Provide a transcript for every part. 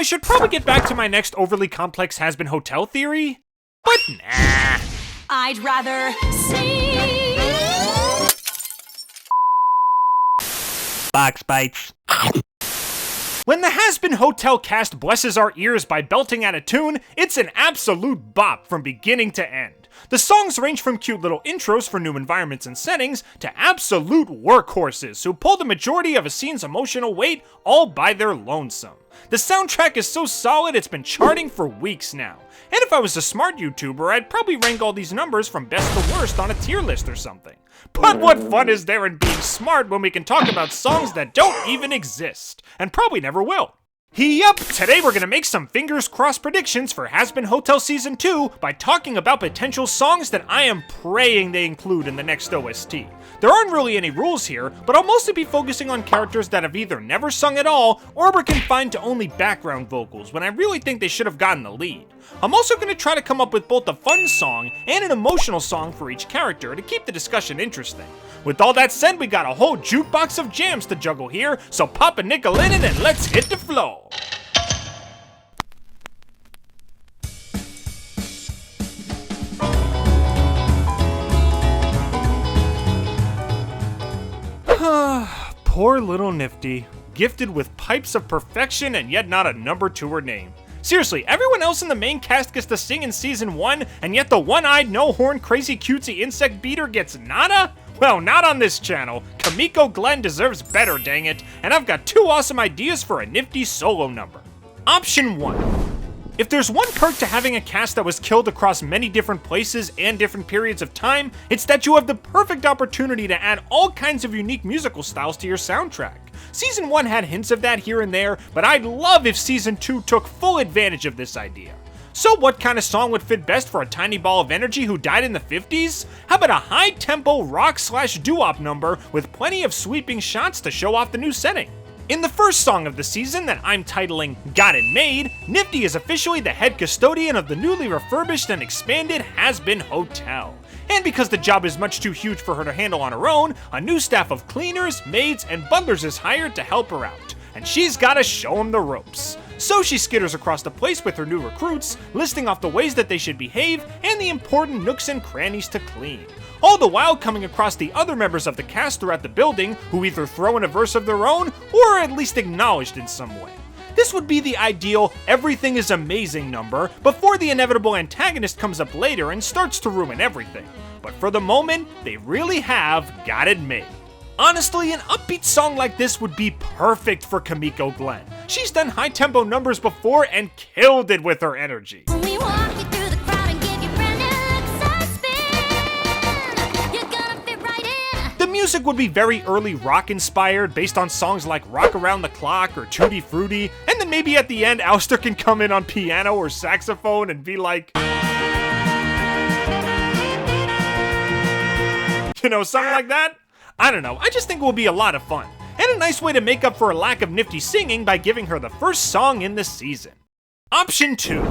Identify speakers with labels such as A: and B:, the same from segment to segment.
A: I should probably get back to my next overly complex Hazbin Hotel theory, but nah.
B: I'd rather see.
C: Box bites.
A: When the Hazbin Hotel cast blesses our ears by belting out a tune, it's an absolute bop from beginning to end. The songs range from cute little intros for new environments and settings to absolute workhorses who pull the majority of a scene's emotional weight all by their lonesome. The soundtrack is so solid it's been charting for weeks now. And if I was a smart YouTuber, I'd probably rank all these numbers from best to worst on a tier list or something. But what fun is there in being smart when we can talk about songs that don't even exist, and probably never will? Yup, today we're gonna make some fingers crossed predictions for Hazbin Hotel Season 2 by talking about potential songs that I am praying they include in the next OST. There aren't really any rules here, but I'll mostly be focusing on characters that have either never sung at all or were confined to only background vocals when I really think they should have gotten the lead. I'm also going to try to come up with both a fun song and an emotional song for each character to keep the discussion interesting. With all that said, we got a whole jukebox of jams to juggle here, so pop a nickel in it and let's hit the floor. Poor little Nifty, gifted with pipes of perfection and yet not a number to her name. Seriously, everyone else in the main cast gets to sing in Season 1, and yet the one-eyed, no-horn, crazy cutesy insect beater gets nada? Well, not on this channel. Kimiko Glenn deserves better, dang it, and I've got two awesome ideas for a Nifty solo number. Option 1. If there's one perk to having a cast that was killed across many different places and different periods of time, it's that you have the perfect opportunity to add all kinds of unique musical styles to your soundtrack. Season 1 had hints of that here and there, but I'd love if Season 2 took full advantage of this idea. So what kind of song would fit best for a tiny ball of energy who died in the 50s? How about a high-tempo rock/doo-wop number with plenty of sweeping shots to show off the new setting? In the first song of the season that I'm titling Got It Made, Nifty is officially the head custodian of the newly refurbished and expanded Hazbin Hotel. And because the job is much too huge for her to handle on her own, a new staff of cleaners, maids, and butlers is hired to help her out. And she's gotta show them the ropes. So she skitters across the place with her new recruits, listing off the ways that they should behave and the important nooks and crannies to clean. All the while coming across the other members of the cast throughout the building who either throw in a verse of their own or are at least acknowledged in some way. This would be the ideal everything is amazing number before the inevitable antagonist comes up later and starts to ruin everything. But for the moment, they really have got it made. Honestly, an upbeat song like this would be perfect for Kimiko Glenn. She's done high-tempo numbers before and killed it with her energy.
D: We walk you through the crowd and give you brand new suspicion. You're gonna fit right in.
A: The music would be very early rock-inspired, based on songs like Rock Around the Clock or Tutti Frutti, and then maybe at the end, Alistair can come in on piano or saxophone and be like, you know, something like that? I don't know, I just think it will be a lot of fun, and a nice way to make up for a lack of Nifty singing by giving her the first song in the season. Option 2.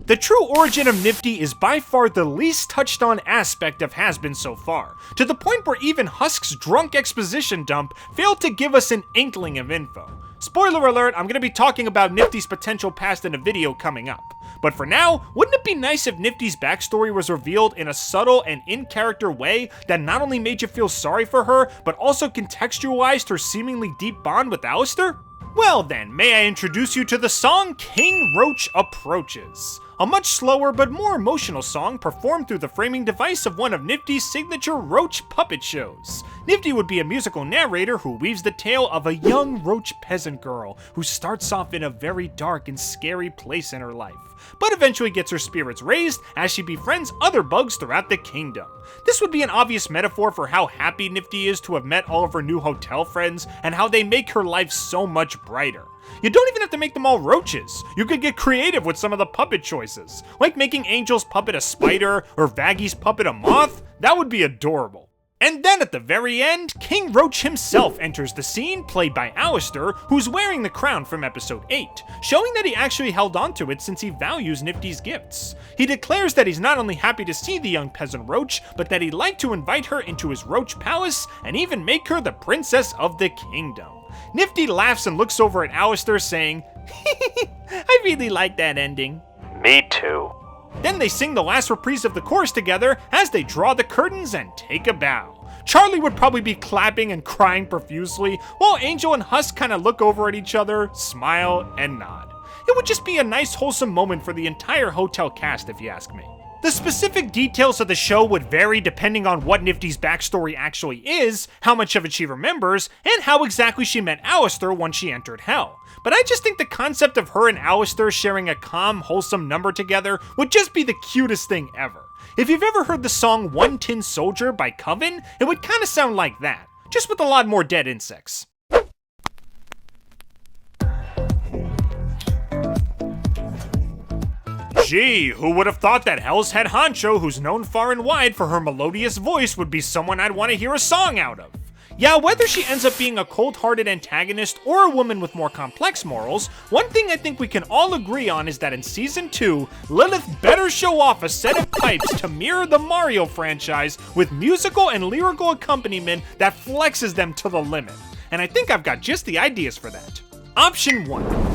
A: The true origin of Nifty is by far the least touched on aspect of Hazbin so far, to the point where even Husk's drunk exposition dump failed to give us an inkling of info. Spoiler alert, I'm going to be talking about Nifty's potential past in a video coming up. But for now, wouldn't it be nice if Nifty's backstory was revealed in a subtle and in-character way that not only made you feel sorry for her, but also contextualized her seemingly deep bond with Alistair? Well then, may I introduce you to the song King Roach Approaches. A much slower but more emotional song performed through the framing device of one of Nifty's signature roach puppet shows. Nifty would be a musical narrator who weaves the tale of a young roach peasant girl who starts off in a very dark and scary place in her life, but eventually gets her spirits raised as she befriends other bugs throughout the kingdom. This would be an obvious metaphor for how happy Nifty is to have met all of her new hotel friends and how they make her life so much brighter. You don't even have to make them all roaches. You could get creative with some of the puppet choices, like making Angel's puppet a spider or Vaggy's puppet a moth. That would be adorable. And then at the very end, King Roach himself enters the scene, played by Alistair, who's wearing the crown from episode 8, showing that he actually held onto it since he values Nifty's gifts. He declares that he's not only happy to see the young peasant roach, but that he'd like to invite her into his roach palace and even make her the princess of the kingdom. Nifty laughs and looks over at Alistair saying, I really like that ending.
C: Me too.
A: Then they sing the last reprise of the chorus together as they draw the curtains and take a bow. Charlie would probably be clapping and crying profusely, while Angel and Husk kind of look over at each other, smile, and nod. It would just be a nice wholesome moment for the entire hotel cast, if you ask me. The specific details of the show would vary depending on what Nifty's backstory actually is, how much of it she remembers, and how exactly she met Alistair once she entered Hell. But I just think the concept of her and Alistair sharing a calm, wholesome number together would just be the cutest thing ever. If you've ever heard the song One Tin Soldier by Coven, it would kind of sound like that, just with a lot more dead insects. Gee, who would have thought that Hell's head honcho, who's known far and wide for her melodious voice, would be someone I'd want to hear a song out of? Yeah, whether she ends up being a cold-hearted antagonist or a woman with more complex morals, one thing I think we can all agree on is that in Season 2, Lilith better show off a set of pipes to mirror the Mario franchise with musical and lyrical accompaniment that flexes them to the limit. And I think I've got just the ideas for that. Option 1.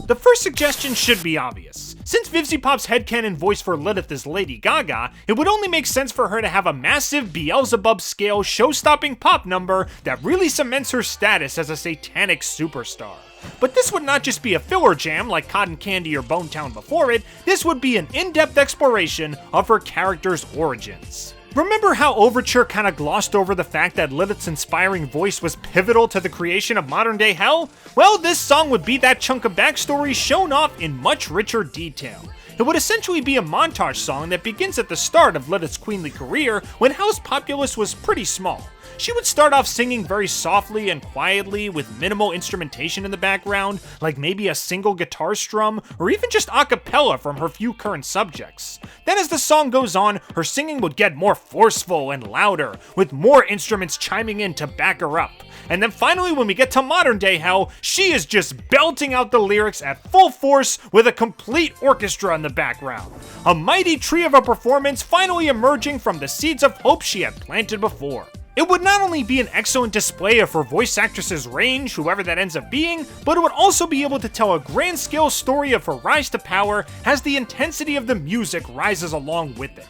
A: The first suggestion should be obvious. Since vivziepop's headcanon voice for Lilith is Lady Gaga, it would only make sense for her to have a massive Beelzebub-scale show-stopping pop number that really cements her status as a satanic superstar. But this would not just be a filler jam like Cotton Candy or Bonetown before it, this would be an in-depth exploration of her character's origins. Remember how Overture kinda glossed over the fact that Lilith's inspiring voice was pivotal to the creation of modern-day Hell? Well, this song would be that chunk of backstory shown off in much richer detail. It would essentially be a montage song that begins at the start of Lilith's queenly career when Hell's populace was pretty small. She would start off singing very softly and quietly with minimal instrumentation in the background, like maybe a single guitar strum, or even just a cappella from her few current subjects. Then as the song goes on, her singing would get more forceful and louder, with more instruments chiming in to back her up. And then finally, when we get to modern day Hell, she is just belting out the lyrics at full force with a complete orchestra in the background. A mighty tree of a performance finally emerging from the seeds of hope she had planted before. It would not only be an excellent display of her voice actress's range, whoever that ends up being, but it would also be able to tell a grand-scale story of her rise to power as the intensity of the music rises along with it.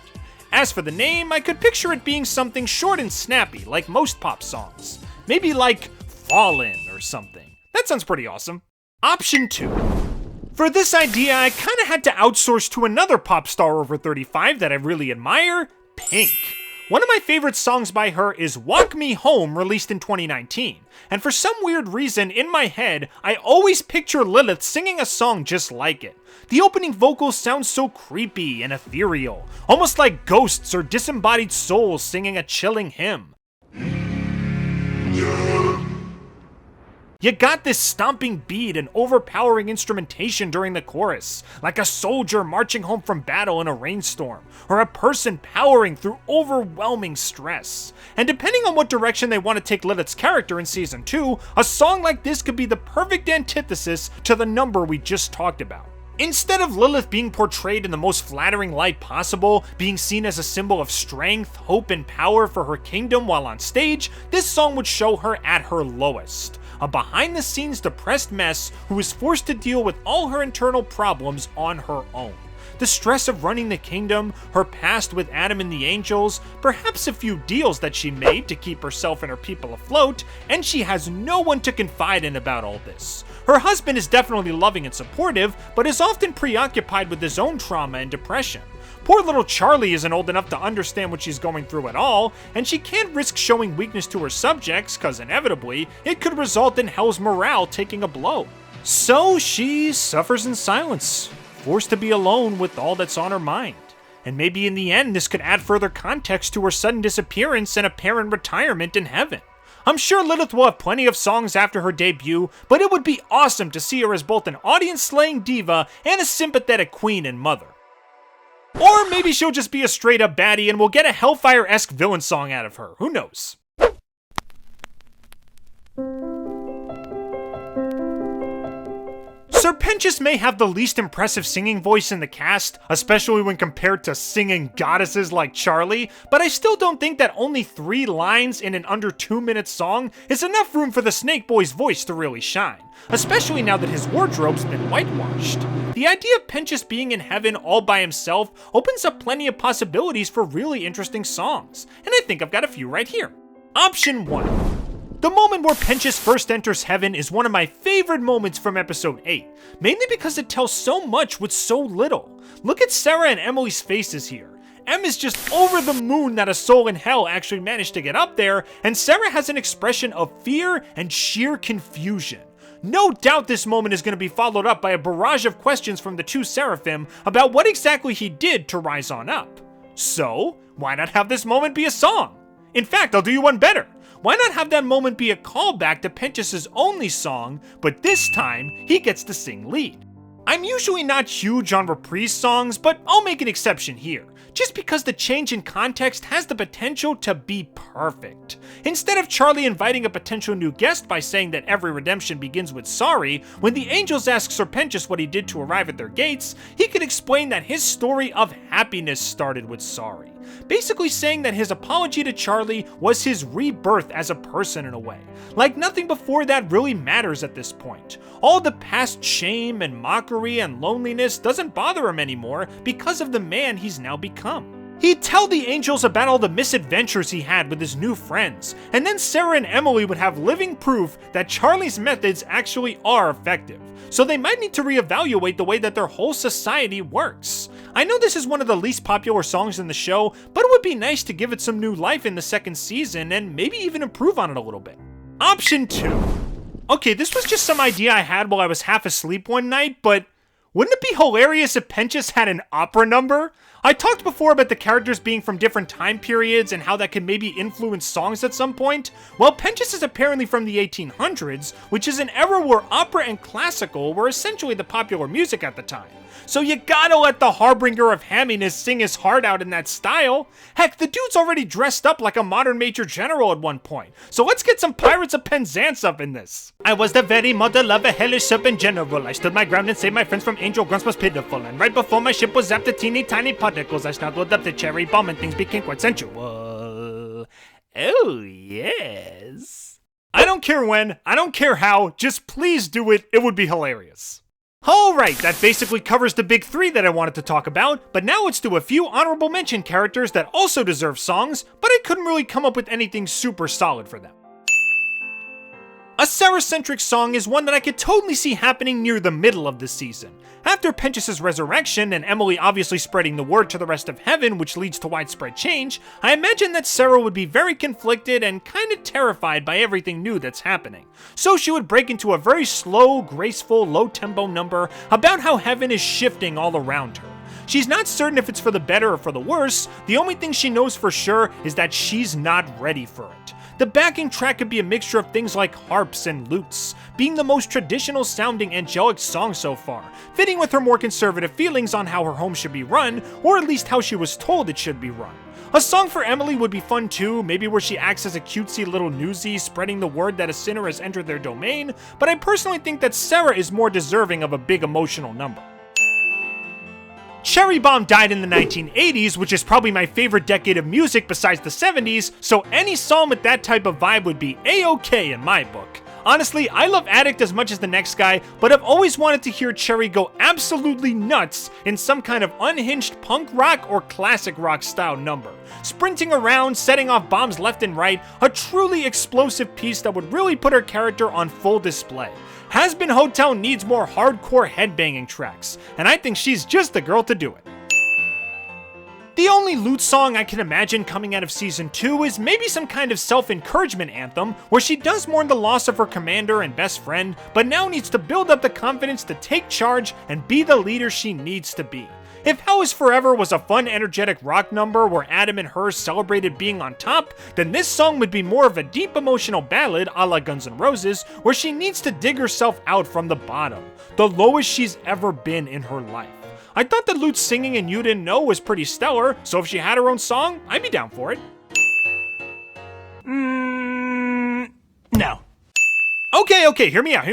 A: As for the name, I could picture it being something short and snappy, like most pop songs. Maybe like Fallen or something. That sounds pretty awesome. Option 2. For this idea, I kinda had to outsource to another pop star over 35 that I really admire, Pink. One of my favorite songs by her is Walk Me Home, released in 2019, and for some weird reason in my head, I always picture Lilith singing a song just like it. The opening vocals sound so creepy and ethereal, almost like ghosts or disembodied souls singing a chilling hymn. You got this stomping beat and overpowering instrumentation during the chorus, like a soldier marching home from battle in a rainstorm, or a person powering through overwhelming stress. And depending on what direction they want to take Lilith's character in Season 2, a song like this could be the perfect antithesis to the number we just talked about. Instead of Lilith being portrayed in the most flattering light possible, being seen as a symbol of strength, hope, and power for her kingdom while on stage, this song would show her at her lowest. A behind-the-scenes depressed mess who is forced to deal with all her internal problems on her own. The stress of running the kingdom, her past with Adam and the angels, perhaps a few deals that she made to keep herself and her people afloat, and she has no one to confide in about all this. Her husband is definitely loving and supportive, but is often preoccupied with his own trauma and depression. Poor little Charlie isn't old enough to understand what she's going through at all, and she can't risk showing weakness to her subjects, cause inevitably, it could result in Hell's morale taking a blow. So she suffers in silence, forced to be alone with all that's on her mind. And maybe in the end, this could add further context to her sudden disappearance and apparent retirement in heaven. I'm sure Lilith will have plenty of songs after her debut, but it would be awesome to see her as both an audience-slaying diva and a sympathetic queen and mother. Or maybe she'll just be a straight-up baddie and we'll get a Hellfire-esque villain song out of her. Who knows? Pentious may have the least impressive singing voice in the cast, especially when compared to singing goddesses like Charlie, but I still don't think that only 3 lines in an under 2-minute song is enough room for the Snake Boy's voice to really shine, especially now that his wardrobe's been whitewashed. The idea of Pentious being in heaven all by himself opens up plenty of possibilities for really interesting songs, and I think I've got a few right here. Option 1. The moment where Pentious first enters heaven is one of my favorite moments from episode 8, mainly because it tells so much with so little. Look at Sera and Emily's faces here. Em is just over the moon that a soul in hell actually managed to get up there, and Sera has an expression of fear and sheer confusion. No doubt this moment is going to be followed up by a barrage of questions from the 2 seraphim about what exactly he did to rise on up. So, why not have this moment be a song? In fact, I'll do you one better. Why not have that moment be a callback to Pentious' only song, but this time, he gets to sing lead? I'm usually not huge on reprise songs, but I'll make an exception here, just because the change in context has the potential to be perfect. Instead of Charlie inviting a potential new guest by saying that every redemption begins with sorry, when the angels ask Sir Pentious what he did to arrive at their gates, he could explain that his story of happiness started with sorry. Basically saying that his apology to Charlie was his rebirth as a person in a way. Like nothing before that really matters at this point. All the past shame and mockery and loneliness doesn't bother him anymore because of the man he's now become. He'd tell the angels about all the misadventures he had with his new friends, and then Sera and Emily would have living proof that Charlie's methods actually are effective, so they might need to reevaluate the way that their whole society works. I know this is one of the least popular songs in the show, but it would be nice to give it some new life in the 2nd season and maybe even improve on it a little bit. Option 2. Okay, this was just some idea I had while I was half asleep one night, but wouldn't it be hilarious if Pentious had an opera number? I talked before about the characters being from different time periods and how that could maybe influence songs at some point. Well, Pentious is apparently from the 1800s, which is an era where opera and classical were essentially the popular music at the time. So you gotta let the harbinger of hamminess sing his heart out in that style. Heck, the dude's already dressed up like a modern major general at one point, so let's get some Pirates of Penzance up in this. I was the very model of a hellish serpent general. I stood my ground and saved my friends from angel grunts most pitiful, and right before my ship was zapped to teeny tiny particles, I snuggled up the cherry bomb and things became quite sensual. Oh yes. I don't care when, I don't care how, just please do it, it would be hilarious. Alright, that basically covers the big 3 that I wanted to talk about, but now let's do a few honorable mention characters that also deserve songs, but I couldn't really come up with anything super solid for them. A Sera-centric song is one that I could totally see happening near the middle of this season. After Pentious' resurrection, and Emily obviously spreading the word to the rest of heaven, which leads to widespread change, I imagine that Sera would be very conflicted and kinda terrified by everything new that's happening. So she would break into a very slow, graceful, low-tempo number about how heaven is shifting all around her. She's not certain if it's for the better or for the worse, the only thing she knows for sure is that she's not ready for it. The backing track could be a mixture of things like harps and lutes, being the most traditional sounding angelic song so far, fitting with her more conservative feelings on how her home should be run, or at least how she was told it should be run. A song for Emily would be fun too, maybe where she acts as a cutesy little newsie spreading the word that a sinner has entered their domain, but I personally think that Sera is more deserving of a big emotional number. Cherry Bomb died in the 1980s, which is probably my favorite decade of music besides the 70s, so any song with that type of vibe would be A-okay in my book. Honestly, I love Addict as much as the next guy, but I've always wanted to hear Cherri go absolutely nuts in some kind of unhinged punk rock or classic rock style number. Sprinting around, setting off bombs left and right, a truly explosive piece that would really put her character on full display. Hazbin Hotel needs more hardcore headbanging tracks, and I think she's just the girl to do it. The only Lute song I can imagine coming out of Season 2 is maybe some kind of self-encouragement anthem, where she does mourn the loss of her commander and best friend, but now needs to build up the confidence to take charge and be the leader she needs to be. If Hell is Forever was a fun, energetic rock number where Adam and her celebrated being on top, then this song would be more of a deep emotional ballad a la Guns N' Roses, where she needs to dig herself out from the bottom, the lowest she's ever been in her life. I thought that Lute's singing in You Didn't Know was pretty stellar, so if she had her own song, I'd be down for it.
C: No.
A: Okay, hear me out.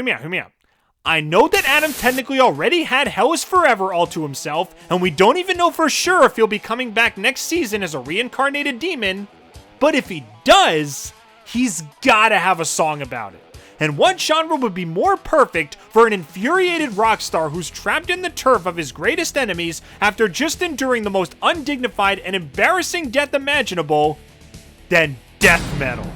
A: I know that Adam technically already had Hell is Forever all to himself, and we don't even know for sure if he'll be coming back next season as a reincarnated demon, but if he does, he's gotta have a song about it. And what genre would be more perfect for an infuriated rock star who's trapped in the turf of his greatest enemies after just enduring the most undignified and embarrassing death imaginable than death metal?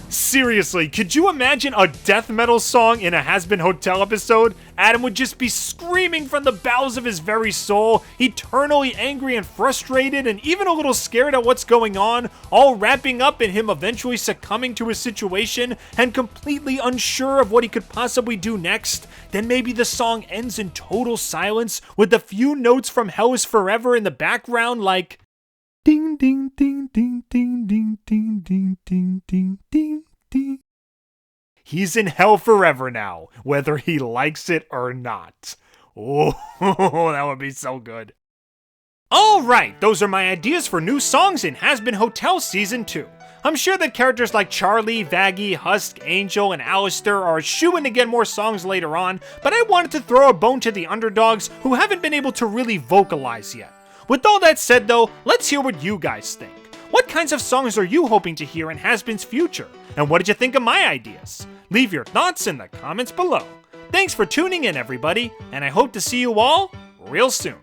A: Seriously, could you imagine a death metal song in a Hazbin Hotel episode? Adam would just be screaming from the bowels of his very soul, eternally angry and frustrated and even a little scared at what's going on, all wrapping up in him eventually succumbing to his situation and completely unsure of what he could possibly do next. Then maybe the song ends in total silence with a few notes from Hell is Forever in the background like ding ding ding ding ding ding ding ding ding ding ding ding. He's in hell forever now, whether he likes it or not. Oh, that would be so good. Alright, those are my ideas for new songs in Hazbin Hotel Season 2. I'm sure that characters like Charlie, Vaggie, Husk, Angel, and Alistair are shoo-in to get more songs later on, but I wanted to throw a bone to the underdogs who haven't been able to really vocalize yet. With all that said though, let's hear what you guys think. What kinds of songs are you hoping to hear in Hazbin's future? And what did you think of my ideas? Leave your thoughts in the comments below. Thanks for tuning in everybody, and I hope to see you all real soon.